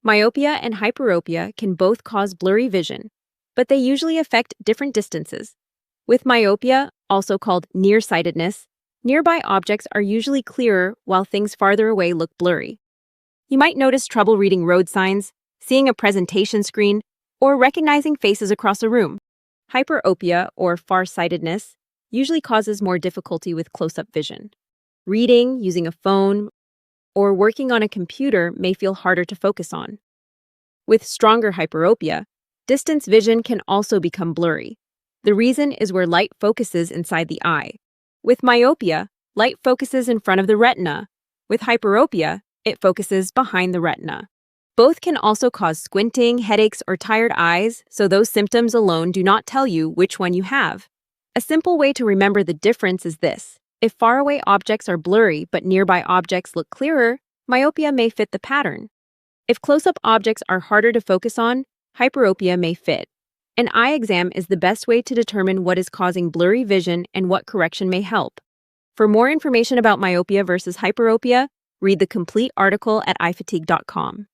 Myopia and hyperopia can both cause blurry vision, but they usually affect different distances. With myopia, also called nearsightedness, nearby objects are usually clearer while things farther away look blurry. You might notice trouble reading road signs, seeing a presentation screen, or recognizing faces across a room. Hyperopia, or farsightedness, usually causes more difficulty with close-up vision. Reading, using a phone, or working on a computer may feel harder to focus on. With stronger hyperopia, distance vision can also become blurry. The reason is where light focuses inside the eye. With myopia, light focuses in front of the retina. With hyperopia, it focuses behind the retina. Both can also cause squinting, headaches, or tired eyes, so those symptoms alone do not tell you which one you have. A simple way to remember the difference is this. If faraway objects are blurry but nearby objects look clearer, myopia may fit the pattern. If close-up objects are harder to focus on, hyperopia may fit. An eye exam is the best way to determine what is causing blurry vision and what correction may help. For more information about myopia versus hyperopia, read the complete article at eyefatigue.com.